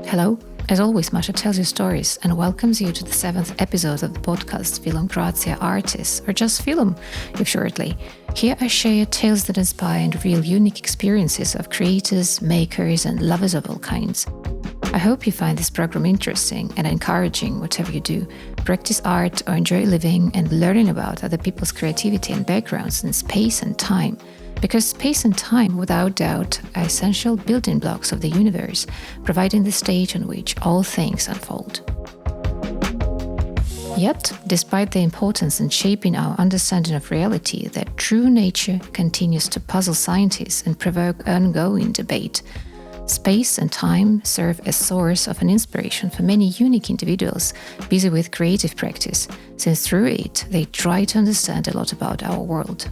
Hello, as always, Masha tells you stories and welcomes you to the 7th episode of the podcast Film Artists, or just Film, if shortly. Here I share tales that inspire and reveal unique experiences of creators, makers, and lovers of all kinds. I hope you find this program interesting and encouraging whatever you do. Practice art or enjoy living and learning about other people's creativity and backgrounds in space and time. Because space and time, without doubt, are essential building blocks of the universe, providing the stage on which all things unfold. Yet, despite their importance in shaping our understanding of reality, their true nature continues to puzzle scientists and provoke ongoing debate. Space and time serve as source of an inspiration for many unique individuals busy with creative practice, since through it they try to understand a lot about our world.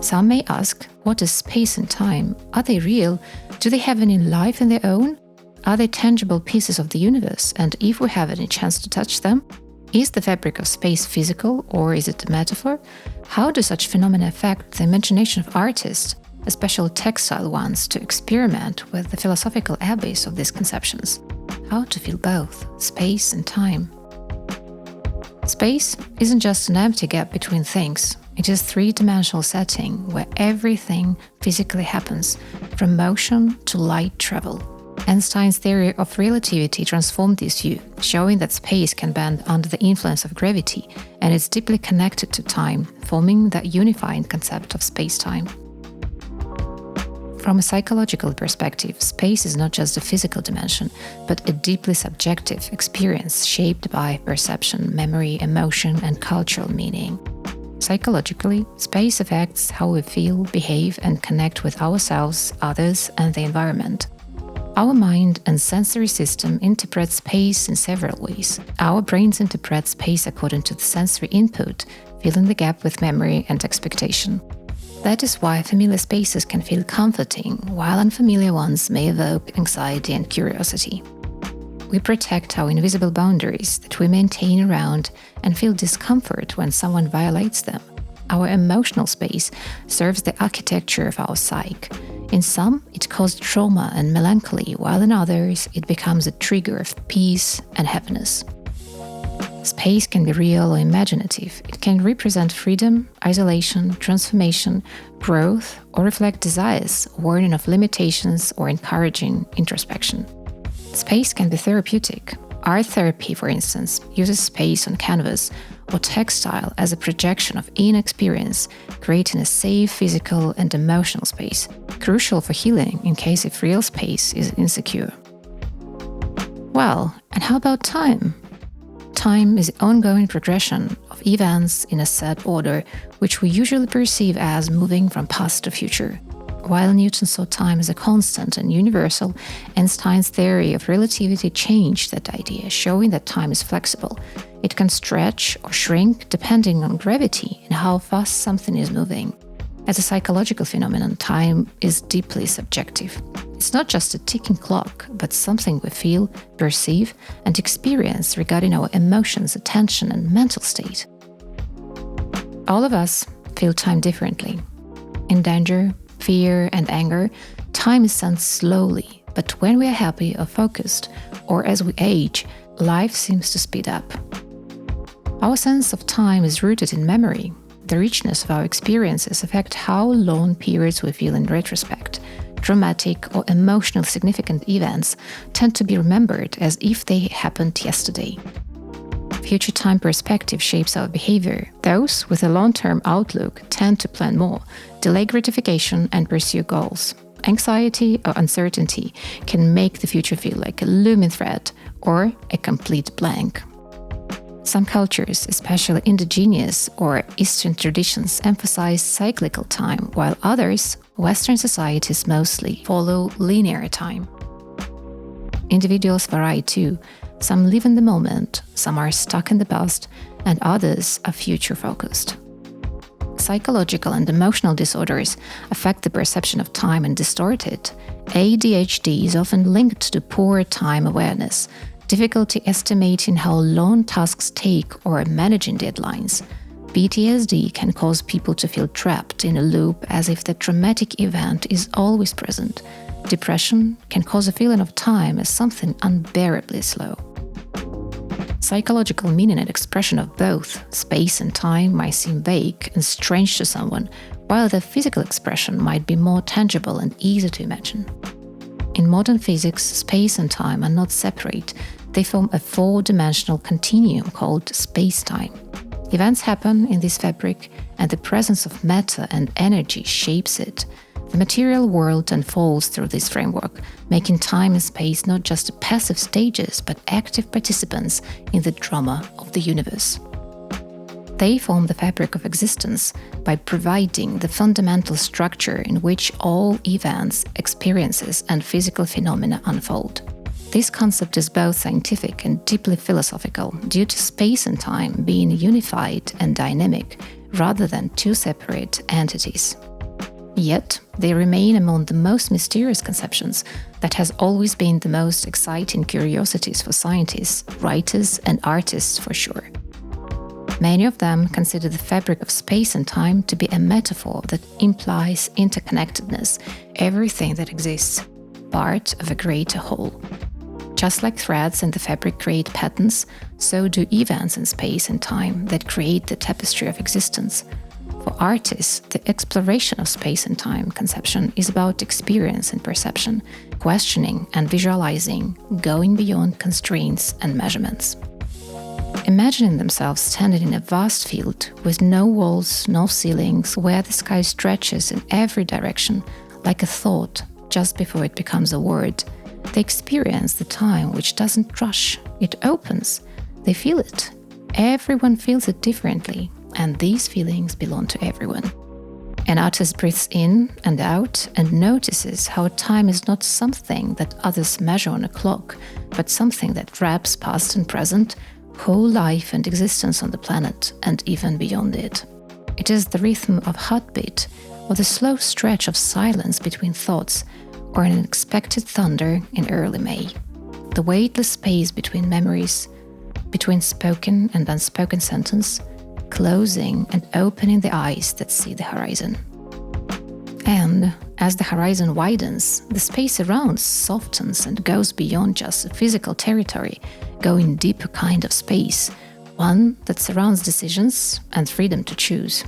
Some may ask, what is space and time? Are they real? Do they have any life in their own? Are they tangible pieces of the universe? And if we have any chance to touch them, is the fabric of space physical or is it a metaphor? How do such phenomena affect the imagination of artists, especially textile ones, to experiment with the philosophical abyss of these conceptions? How to feel both space and time? Space isn't just an empty gap between things. It is a three-dimensional setting where everything physically happens, from motion to light travel. Einstein's theory of relativity transformed this view, showing that space can bend under the influence of gravity and is deeply connected to time, forming that unifying concept of space-time. From a psychological perspective, space is not just a physical dimension, but a deeply subjective experience shaped by perception, memory, emotion, and cultural meaning. Psychologically, space affects how we feel, behave, and connect with ourselves, others, and the environment. Our mind and sensory system interpret space in several ways. Our brains interpret space according to the sensory input, filling the gap with memory and expectation. That is why familiar spaces can feel comforting, while unfamiliar ones may evoke anxiety and curiosity. We protect our invisible boundaries that we maintain around and feel discomfort when someone violates them. Our emotional space serves the architecture of our psyche. In some, it causes trauma and melancholy, while in others, it becomes a trigger of peace and happiness. Space can be real or imaginative. It can represent freedom, isolation, transformation, growth, or reflect desires, warning of limitations, or encouraging introspection. Space can be therapeutic. Art therapy, for instance, uses space on canvas or textile as a projection of inner experience, creating a safe physical and emotional space, crucial for healing in case if real space is insecure. Well, and how about time? Time is the ongoing progression of events in a set order, which we usually perceive as moving from past to future. While Newton saw time as a constant and universal, Einstein's theory of relativity changed that idea, showing that time is flexible. It can stretch or shrink depending on gravity and how fast something is moving. As a psychological phenomenon, time is deeply subjective. It's not just a ticking clock, but something we feel, perceive, and experience regarding our emotions, attention, and mental state. All of us feel time differently. In danger, fear, and anger, time is sent slowly, but when we are happy or focused, or as we age, life seems to speed up. Our sense of time is rooted in memory. The richness of our experiences affect how long periods we feel in retrospect. Dramatic or emotionally significant events tend to be remembered as if they happened yesterday. Future time perspective shapes our behavior. Those with a long-term outlook tend to plan more, delay gratification, and pursue goals. Anxiety or uncertainty can make the future feel like a looming threat or a complete blank. Some cultures, especially indigenous or Eastern traditions, emphasize cyclical time, while others, Western societies mostly, follow linear time. Individuals vary too. Some live in the moment, some are stuck in the past, and others are future-focused. Psychological and emotional disorders affect the perception of time and distort it. ADHD is often linked to poor time awareness, difficulty estimating how long tasks take or managing deadlines. PTSD can cause people to feel trapped in a loop as if the traumatic event is always present. Depression can cause a feeling of time as something unbearably slow. Psychological meaning and expression of both space and time might seem vague and strange to someone, while the physical expression might be more tangible and easy to imagine. In modern physics, space and time are not separate. They form a four-dimensional continuum called space-time. Events happen in this fabric, and the presence of matter and energy shapes it. The material world unfolds through this framework, making time and space not just passive stages, but active participants in the drama of the universe. They form the fabric of existence by providing the fundamental structure in which all events, experiences, and physical phenomena unfold. This concept is both scientific and deeply philosophical, due to space and time being unified and dynamic, rather than two separate entities. Yet, they remain among the most mysterious conceptions that has always been the most exciting curiosities for scientists, writers, and artists for sure. Many of them consider the fabric of space and time to be a metaphor that implies interconnectedness, everything that exists, part of a greater whole. Just like threads in the fabric create patterns, so do events in space and time that create the tapestry of existence. For artists, the exploration of space and time conception is about experience and perception, questioning and visualizing, going beyond constraints and measurements. Imagining themselves standing in a vast field with no walls, no ceilings, where the sky stretches in every direction, like a thought just before it becomes a word, they experience the time which doesn't rush, it opens, they feel it. Everyone feels it differently, and these feelings belong to everyone. An artist breathes in and out and notices how time is not something that others measure on a clock, but something that wraps past and present, whole life and existence on the planet, and even beyond it. It is the rhythm of heartbeat, or the slow stretch of silence between thoughts, or an unexpected thunder in early May. The weightless space between memories, between spoken and unspoken sentence, closing and opening the eyes that see the horizon. And as the horizon widens, the space around softens and goes beyond just physical territory, going deeper kind of space, one that surrounds decisions and freedom to choose.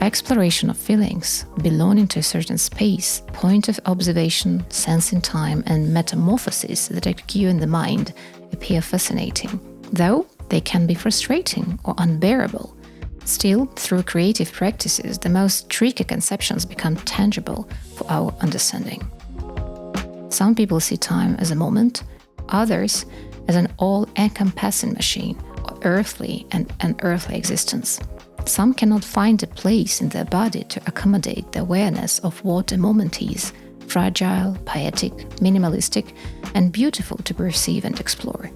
Exploration of feelings belonging to a certain space, point of observation, sense in time, and metamorphosis that occur in the mind appear fascinating, though they can be frustrating or unbearable. Still, through creative practices, the most tricky conceptions become tangible for our understanding. Some people see time as a moment, others as an all-encompassing machine, or earthly and unearthly existence. Some cannot find a place in their body to accommodate the awareness of what a moment is, fragile, poetic, minimalistic, and beautiful to perceive and explore.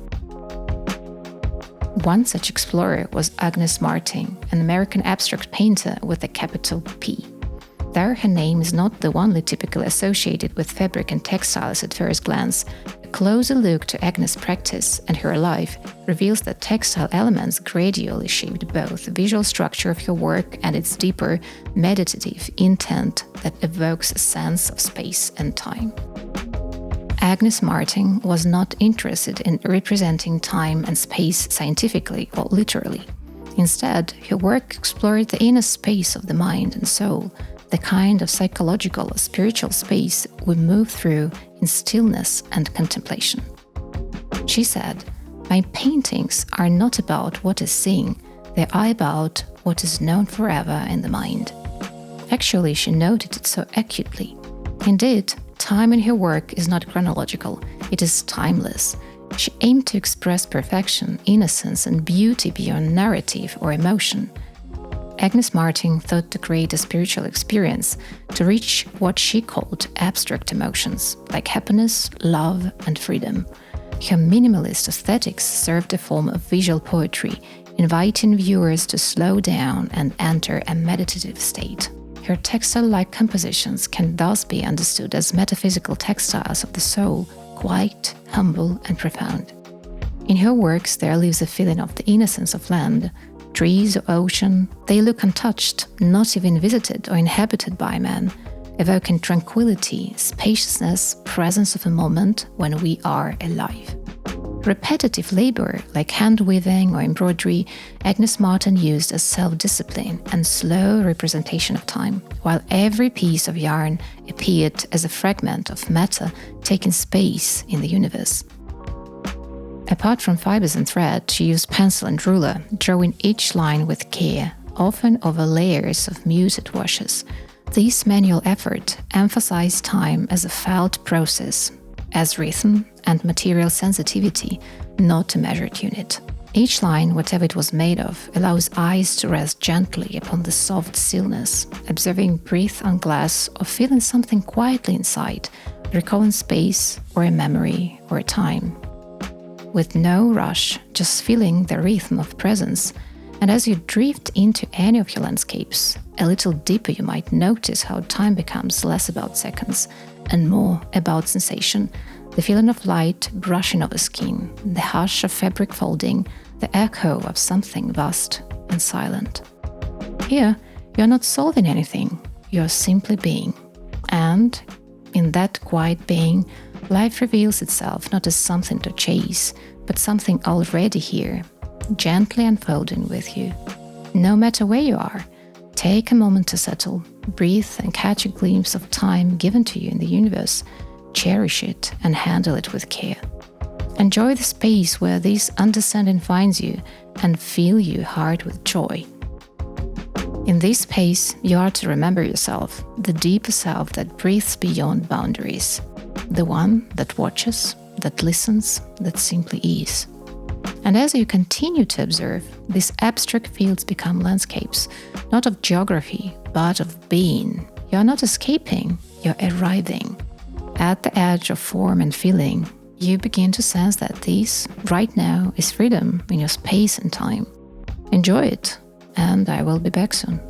One such explorer was Agnes Martin, an American abstract painter with a capital P. Though her name is not the only typically associated with fabric and textiles at first glance, a closer look to Agnes' practice and her life reveals that textile elements gradually shaped both the visual structure of her work and its deeper, meditative intent that evokes a sense of space and time. Agnes Martin was not interested in representing time and space scientifically or literally. Instead, her work explored the inner space of the mind and soul, the kind of psychological or spiritual space we move through in stillness and contemplation. She said, "My paintings are not about what is seen, they are about what is known forever in the mind." Actually, she noted it so acutely. Indeed, time in her work is not chronological, it is timeless. She aimed to express perfection, innocence, and beauty beyond narrative or emotion. Agnes Martin thought to create a spiritual experience, to reach what she called abstract emotions, like happiness, love, and freedom. Her minimalist aesthetics served a form of visual poetry, inviting viewers to slow down and enter a meditative state. Her textile-like compositions can thus be understood as metaphysical textiles of the soul, quiet, humble, and profound. In her works there lives a feeling of the innocence of land, trees or ocean, they look untouched, not even visited or inhabited by man, evoking tranquility, spaciousness, presence of a moment when we are alive. Repetitive labor, like hand weaving or embroidery, Agnes Martin used as self-discipline and slow representation of time, while every piece of yarn appeared as a fragment of matter taking space in the universe. Apart from fibers and thread, she used pencil and ruler, drawing each line with care, often over layers of muted washes. This manual effort emphasized time as a felt process, as rhythm and material sensitivity, not a measured unit. Each line, whatever it was made of, allows eyes to rest gently upon the soft stillness, observing breath on glass or feeling something quietly inside, recalling space or a memory or a time. With no rush, just feeling the rhythm of presence. And as you drift into any of your landscapes, a little deeper you might notice how time becomes less about seconds and more about sensation, the feeling of light brushing over skin, the hush of fabric folding, the echo of something vast and silent. Here, you're not solving anything, you're simply being. And in that quiet being, life reveals itself not as something to chase, but something already here, gently unfolding with you. No matter where you are, take a moment to settle, breathe and catch a glimpse of time given to you in the universe. Cherish it and handle it with care. Enjoy the space where this understanding finds you and fill your heart with joy. In this space, you are to remember yourself, the deeper self that breathes beyond boundaries, the one that watches, that listens, that simply is. And as you continue to observe, these abstract fields become landscapes, not of geography, but of being. You are not escaping, you're arriving. At the edge of form and feeling, you begin to sense that this, right now, is freedom in your space and time. Enjoy it, and I will be back soon.